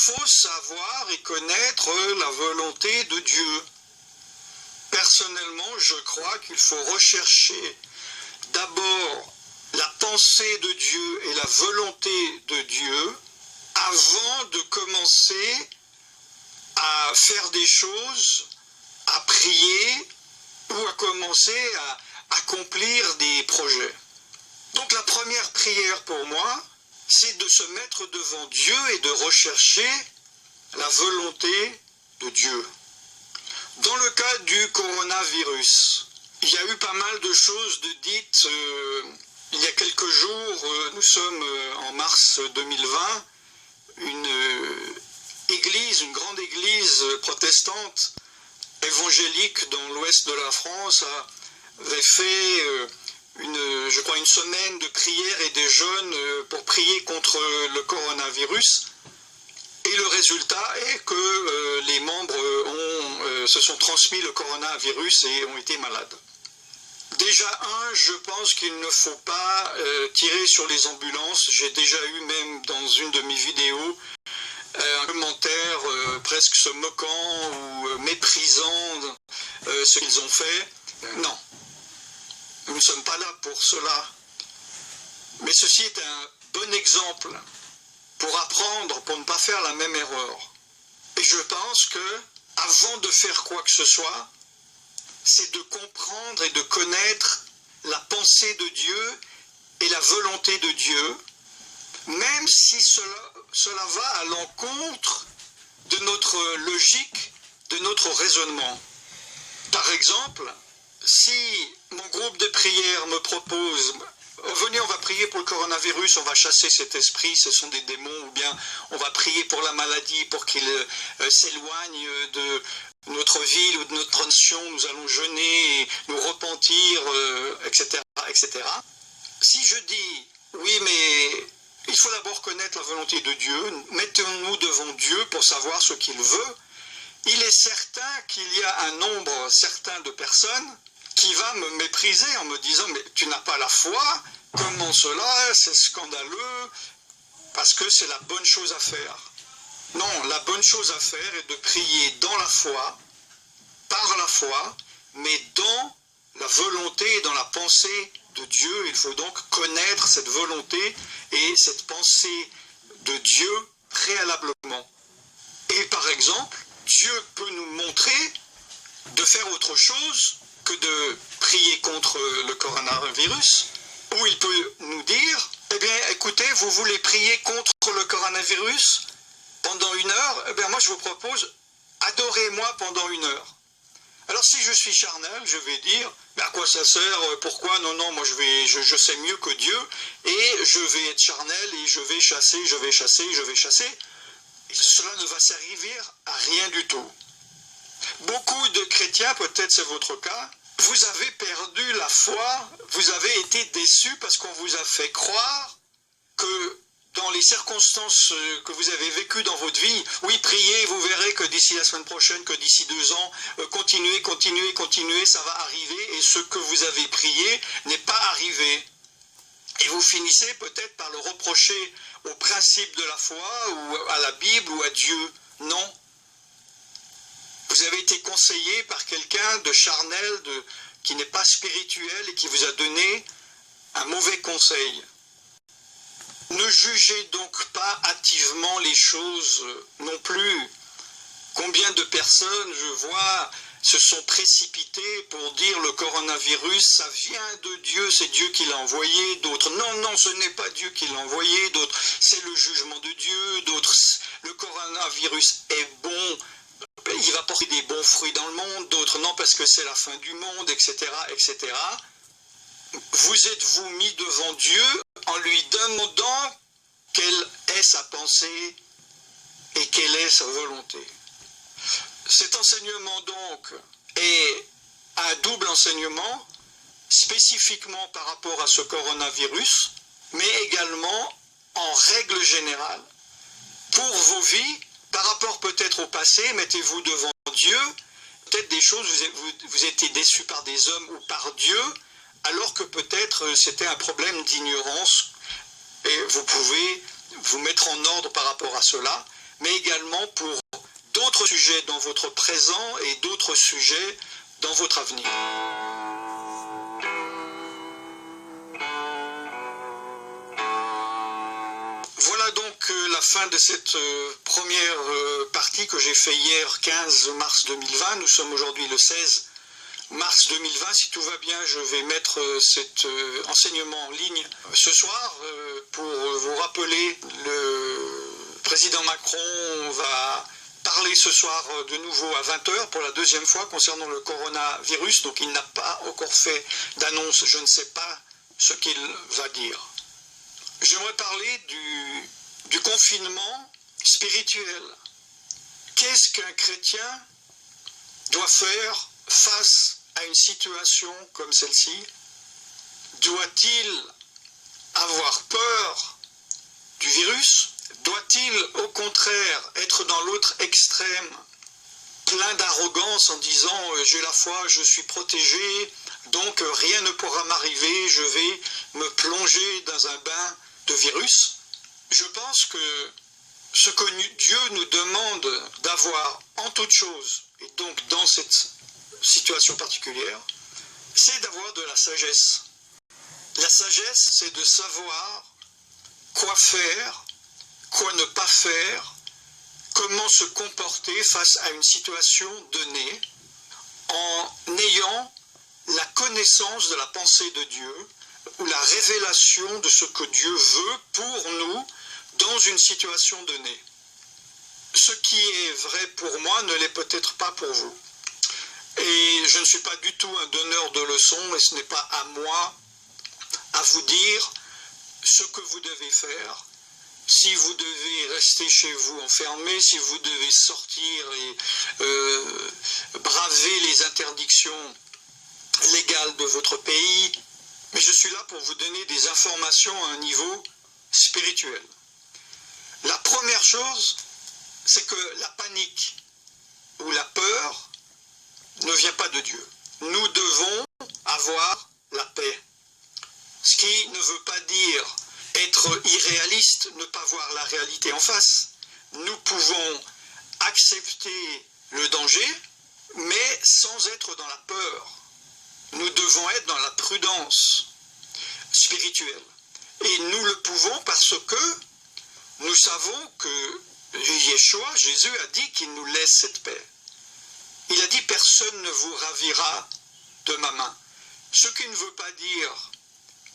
faut savoir et connaître la volonté de Dieu. Personnellement, je crois qu'il faut rechercher d'abord la pensée de Dieu et la volonté de Dieu avant de commencer à faire des choses, à prier ou à commencer à accomplir des projets. Donc la première prière pour moi, c'est de se mettre devant Dieu et de rechercher la volonté de Dieu. Dans le cas du coronavirus, il y a eu pas mal de choses dites il y a quelques jours. Nous sommes en mars 2020, une grande église protestante évangélique dans l'ouest de la France avait fait je crois une semaine de prières et des jeûnes pour prier contre le coronavirus. Et le résultat est que les membres se sont transmis le coronavirus et ont été malades. Déjà je pense qu'il ne faut pas tirer sur les ambulances. J'ai déjà eu même dans une de mes vidéos un commentaire presque se moquant ou méprisant ce qu'ils ont fait. Non, nous ne sommes pas là pour cela. Mais ceci est un bon exemple pour apprendre, pour ne pas faire la même erreur. Et je pense que, avant de faire quoi que ce soit, c'est de comprendre et de connaître la pensée de Dieu et la volonté de Dieu, même si cela va à l'encontre de notre logique, de notre raisonnement. Par exemple, si mon groupe de prière me propose « Venez, on va prier pour le coronavirus, on va chasser cet esprit, ce sont des démons » ou bien « On va prier pour la maladie, pour qu'il s'éloigne de notre ville ou de notre nation, nous allons jeûner et nous repentir, etc., etc. » Si je dis « Oui, mais il faut d'abord connaître la volonté de Dieu, mettons-nous devant Dieu pour savoir ce qu'il veut », il est certain qu'il y a un nombre certain de personnes qui va me mépriser en me disant « Mais tu n'as pas la foi, comment cela, c'est scandaleux, parce que c'est la bonne chose à faire. » Non, la bonne chose à faire est de prier dans la foi, par la foi, mais dans la volonté et dans la pensée de Dieu. Il faut donc connaître cette volonté et cette pensée de Dieu préalablement. Et par exemple, Dieu peut nous montrer de faire autre chose que de prier contre le coronavirus, ou il peut nous dire, eh bien écoutez, vous voulez prier contre le coronavirus pendant 1 heure, eh bien moi je vous propose, adorez-moi pendant 1 heure. Alors si je suis charnel, je vais dire, mais à quoi ça sert, pourquoi, non, moi je sais mieux que Dieu, et je vais être charnel, et je vais chasser. Et cela ne va servir à rien du tout. Beaucoup de chrétiens, peut-être c'est votre cas, vous avez perdu la foi, vous avez été déçus parce qu'on vous a fait croire que dans les circonstances que vous avez vécues dans votre vie, oui, priez, vous verrez que d'ici la semaine prochaine, que d'ici 2 ans, continuez, ça va arriver, et ce que vous avez prié n'est pas arrivé. Et vous finissez peut-être par le reprocher au principe de la foi, ou à la Bible, ou à Dieu. Non. Vous avez été conseillé par quelqu'un de charnel, qui n'est pas spirituel, et qui vous a donné un mauvais conseil. Ne jugez donc pas hâtivement les choses non plus. Combien de personnes, je vois, se sont précipités pour dire le coronavirus, ça vient de Dieu, c'est Dieu qui l'a envoyé, d'autres, non, ce n'est pas Dieu qui l'a envoyé, d'autres, c'est le jugement de Dieu, d'autres, le coronavirus est bon, il va porter des bons fruits dans le monde, d'autres, non, parce que c'est la fin du monde, etc., etc. Vous êtes-vous mis devant Dieu en lui demandant quelle est sa pensée et quelle est sa volonté? Cet enseignement donc est un double enseignement, spécifiquement par rapport à ce coronavirus, mais également en règle générale. Pour vos vies, par rapport peut-être au passé, mettez-vous devant Dieu, peut-être des choses, vous étiez déçus par des hommes ou par Dieu, alors que peut-être c'était un problème d'ignorance, et vous pouvez vous mettre en ordre par rapport à cela, mais également pour d'autres sujets dans votre présent et d'autres sujets dans votre avenir. Voilà donc la fin de cette première partie que j'ai fait hier, 15 mars 2020. Nous sommes aujourd'hui le 16 mars 2020. Si tout va bien, je vais mettre cet enseignement en ligne ce soir pour vous rappeler. Le président Macron va parler ce soir de nouveau à 20h pour la deuxième fois concernant le coronavirus. Donc il n'a pas encore fait d'annonce, je ne sais pas ce qu'il va dire. J'aimerais parler du confinement spirituel. Qu'est-ce qu'un chrétien doit faire face à une situation comme celle-ci? Doit-il avoir peur du virus? Doit-il au contraire être dans l'autre extrême, plein d'arrogance en disant « j'ai la foi, je suis protégé, donc rien ne pourra m'arriver, je vais me plonger dans un bain de virus ». Je pense que ce que Dieu nous demande d'avoir en toute chose, et donc dans cette situation particulière, c'est d'avoir de la sagesse. La sagesse, c'est de savoir quoi faire, quoi ne pas faire, comment se comporter face à une situation donnée, en ayant la connaissance de la pensée de Dieu, ou la révélation de ce que Dieu veut pour nous dans une situation donnée. Ce qui est vrai pour moi ne l'est peut-être pas pour vous. Et je ne suis pas du tout un donneur de leçons, et ce n'est pas à moi à vous dire ce que vous devez faire. Si vous devez rester chez vous enfermé, si vous devez sortir et braver les interdictions légales de votre pays, mais je suis là pour vous donner des informations à un niveau spirituel. La première chose, c'est que la panique ou la peur ne vient pas de Dieu. Nous devons avoir la paix. Ce qui ne veut pas dire être irréaliste, ne pas voir la réalité en face. Nous pouvons accepter le danger, mais sans être dans la peur. Nous devons être dans la prudence spirituelle. Et nous le pouvons parce que nous savons que Yeshua, Jésus, a dit qu'il nous laisse cette paix. Il a dit « Personne ne vous ravira de ma main ». Ce qui ne veut pas dire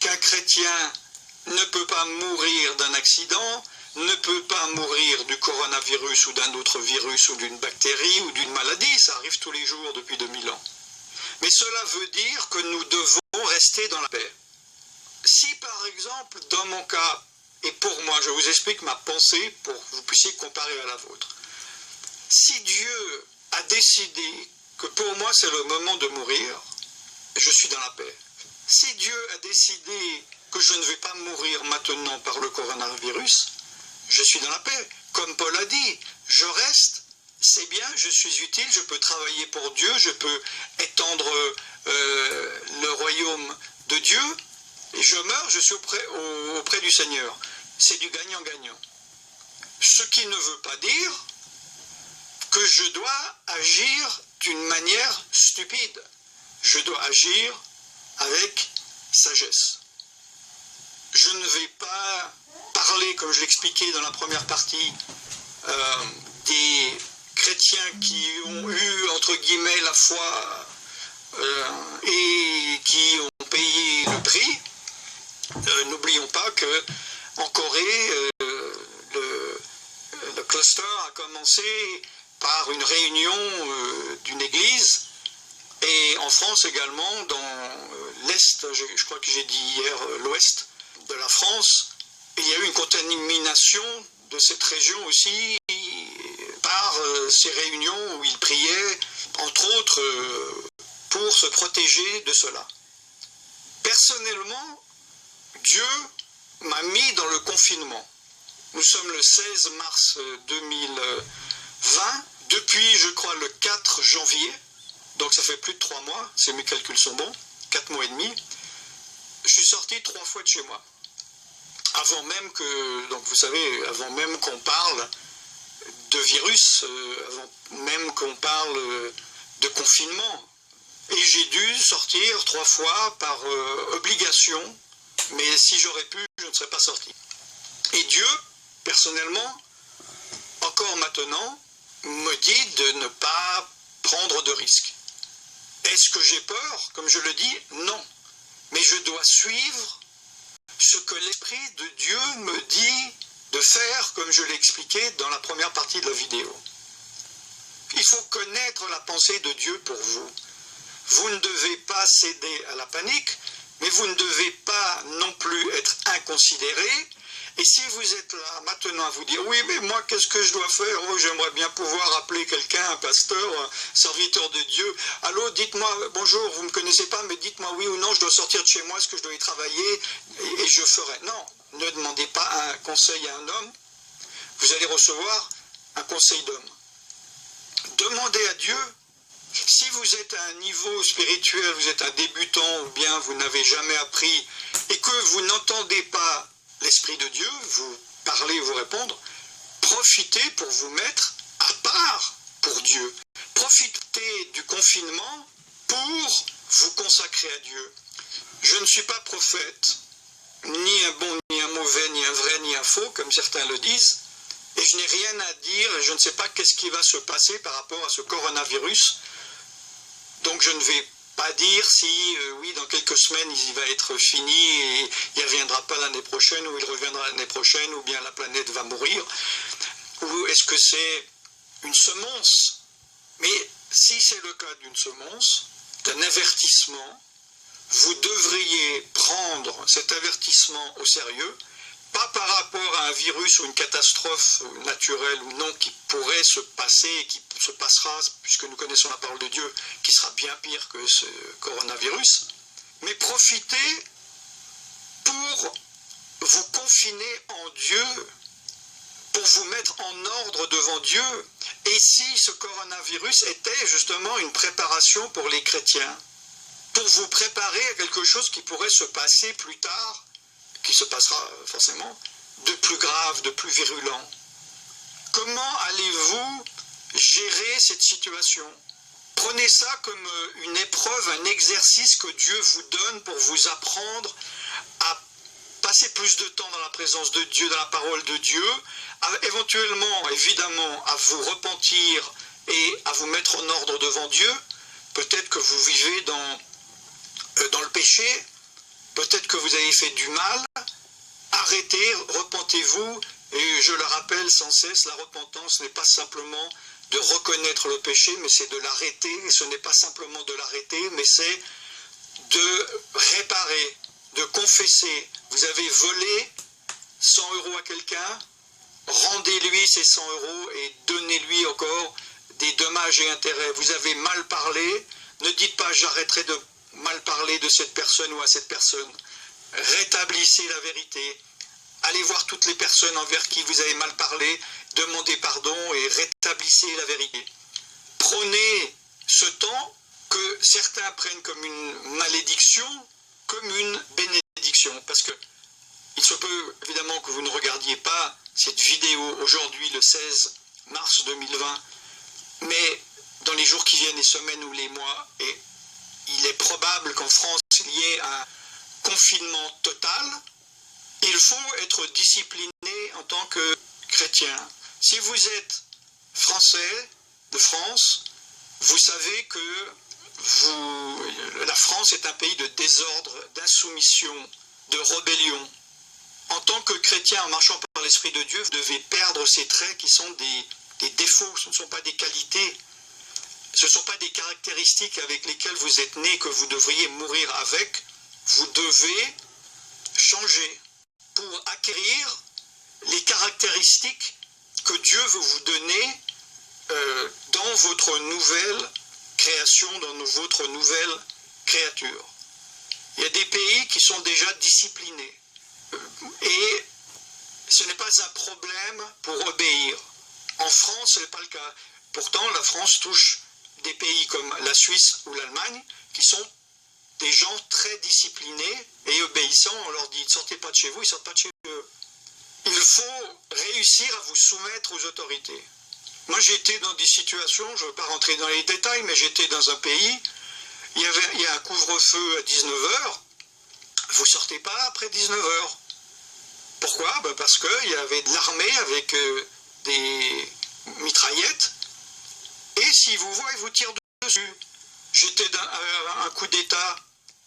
qu'un chrétien ne peut pas mourir d'un accident, ne peut pas mourir du coronavirus ou d'un autre virus ou d'une bactérie ou d'une maladie. Ça arrive tous les jours depuis 2000 ans. Mais cela veut dire que nous devons rester dans la paix. Si par exemple, dans mon cas, et pour moi, je vous explique ma pensée pour que vous puissiez comparer à la vôtre. Si Dieu a décidé que pour moi c'est le moment de mourir, je suis dans la paix. Si Dieu a décidé que je ne vais pas mourir maintenant par le coronavirus, je suis dans la paix. Comme Paul a dit, je reste, c'est bien, je suis utile, je peux travailler pour Dieu, je peux étendre le royaume de Dieu, et je meurs, je suis auprès du Seigneur. C'est du gagnant-gagnant. Ce qui ne veut pas dire que je dois agir d'une manière stupide. Je dois agir avec sagesse. Je ne vais pas parler, comme je l'expliquais dans la première partie, des chrétiens qui ont eu, entre guillemets, la foi et qui ont payé le prix. N'oublions pas qu'en Corée, le cluster a commencé par une réunion d'une église, et en France également, dans l'Est, je crois que j'ai dit hier l'Ouest de la France, il y a eu une contamination de cette région aussi par ces réunions où ils priaient, entre autres, pour se protéger de cela. Personnellement, Dieu m'a mis dans le confinement. Nous sommes le 16 mars 2020. Depuis, je crois, le 4 janvier, donc ça fait plus de 3 mois, si mes calculs sont bons, 4 mois et demi, je suis sorti 3 fois de chez moi. Avant même que, donc vous savez, avant même qu'on parle de virus, avant même qu'on parle de confinement. Et j'ai dû sortir 3 fois par obligation, mais si j'aurais pu, je ne serais pas sorti. Et Dieu, personnellement, encore maintenant, me dit de ne pas prendre de risques. Est-ce que j'ai peur, comme je le dis? Non. Mais je dois suivre ce que l'Esprit de Dieu me dit de faire, comme je l'ai expliqué dans la première partie de la vidéo. Il faut connaître la pensée de Dieu pour vous. Vous ne devez pas céder à la panique, mais vous ne devez pas non plus être inconsidéré. Et si vous êtes là maintenant à vous dire « Oui, mais moi, qu'est-ce que je dois faire? Oh, j'aimerais bien pouvoir appeler quelqu'un, un pasteur, un serviteur de Dieu. Allô, dites-moi, bonjour, vous ne me connaissez pas, mais dites-moi oui ou non, je dois sortir de chez moi, est-ce que je dois y travailler? Et je ferai. » Non, ne demandez pas un conseil à un homme. Vous allez recevoir un conseil d'homme. Demandez à Dieu. Si vous êtes à un niveau spirituel, vous êtes un débutant ou bien vous n'avez jamais appris et que vous n'entendez pas l'Esprit de Dieu, vous parler, vous répondre, profitez pour vous mettre à part pour Dieu. Profitez du confinement pour vous consacrer à Dieu. Je ne suis pas prophète, ni un bon, ni un mauvais, ni un vrai, ni un faux, comme certains le disent, et je n'ai rien à dire, et je ne sais pas qu'est-ce qui va se passer par rapport à ce coronavirus. Donc je ne vais pas dire si, oui, dans quelques semaines, il va être fini et il ne reviendra pas l'année prochaine, ou il reviendra l'année prochaine, ou bien la planète va mourir. Ou est-ce que c'est une semence? Mais si c'est le cas d'une semence, d'un avertissement, vous devriez prendre cet avertissement au sérieux, pas par rapport à un virus ou une catastrophe naturelle ou non qui pourrait se passer et qui se passera, puisque nous connaissons la parole de Dieu, qui sera bien pire que ce coronavirus, mais profitez pour vous confiner en Dieu, pour vous mettre en ordre devant Dieu. Et si ce coronavirus était justement une préparation pour les chrétiens, pour vous préparer à quelque chose qui pourrait se passer plus tard, qui se passera forcément, de plus grave, de plus virulent. Comment allez-vous gérer cette situation? Prenez ça comme une épreuve, un exercice que Dieu vous donne pour vous apprendre à passer plus de temps dans la présence de Dieu, dans la parole de Dieu, éventuellement, évidemment, à vous repentir et à vous mettre en ordre devant Dieu. Peut-être que vous vivez dans le péché, peut-être que vous avez fait du mal. Arrêtez, repentez-vous, et je le rappelle sans cesse, la repentance n'est pas simplement de reconnaître le péché, mais c'est de l'arrêter, et ce n'est pas simplement de l'arrêter, mais c'est de réparer, de confesser. Vous avez volé 100 € à quelqu'un, rendez-lui ces 100 € et donnez-lui encore des dommages et intérêts. Vous avez mal parlé, ne dites pas j'arrêterai de mal parler de cette personne ou à cette personne. Rétablissez la vérité. Allez voir toutes les personnes envers qui vous avez mal parlé, demandez pardon et rétablissez la vérité. Prenez ce temps que certains prennent comme une malédiction, comme une bénédiction. Parce que il se peut évidemment que vous ne regardiez pas cette vidéo aujourd'hui, le 16 mars 2020, mais dans les jours qui viennent, les semaines ou les mois, et il est probable qu'en France, il y ait un confinement total. Il faut être discipliné en tant que chrétien. Si vous êtes français de France, vous savez que la France est un pays de désordre, d'insoumission, de rébellion. En tant que chrétien, en marchant par l'Esprit de Dieu, vous devez perdre ces traits qui sont des défauts, ce ne sont pas des qualités. Ce ne sont pas des caractéristiques avec lesquelles vous êtes né, que vous devriez mourir avec. Vous devez changer pour acquérir les caractéristiques que Dieu veut vous donner dans votre nouvelle création, dans votre nouvelle créature. Il y a des pays qui sont déjà disciplinés. Et ce n'est pas un problème pour obéir. En France, ce n'est pas le cas. Pourtant, la France touche des pays comme la Suisse ou l'Allemagne, qui sont des gens très disciplinés et obéissants. On leur dit « ne sortez pas de chez vous », ils ne sortent pas de chez eux. Il faut réussir à vous soumettre aux autorités. Moi, j'étais dans des situations, je ne veux pas rentrer dans les détails, mais j'étais dans un pays, il y a un couvre-feu à 19h, vous ne sortez pas après 19h. Pourquoi? Parce qu'il y avait de l'armée avec des mitraillettes, et s'ils vous voient, ils vous tirent dessus. J'étais à un coup d'État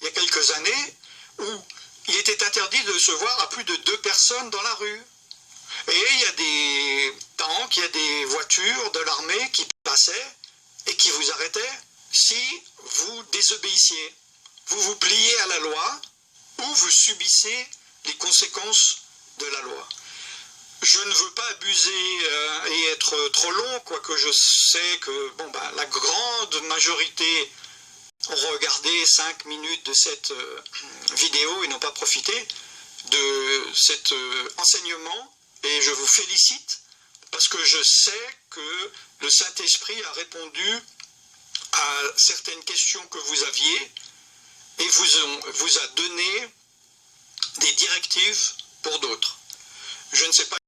il y a quelques années où il était interdit de se voir à plus de 2 personnes dans la rue. Et il y a des tanks, il y a des voitures de l'armée qui passaient et qui vous arrêtaient si vous désobéissiez. Vous vous pliez à la loi ou vous subissez les conséquences de la loi. Je ne veux pas abuser et être trop long, quoique je sais que la grande majorité ont regardé 5 minutes de cette vidéo et n'ont pas profité de cet enseignement. Et je vous félicite parce que je sais que le Saint-Esprit a répondu à certaines questions que vous aviez et vous a donné des directives pour d'autres. Je ne sais pas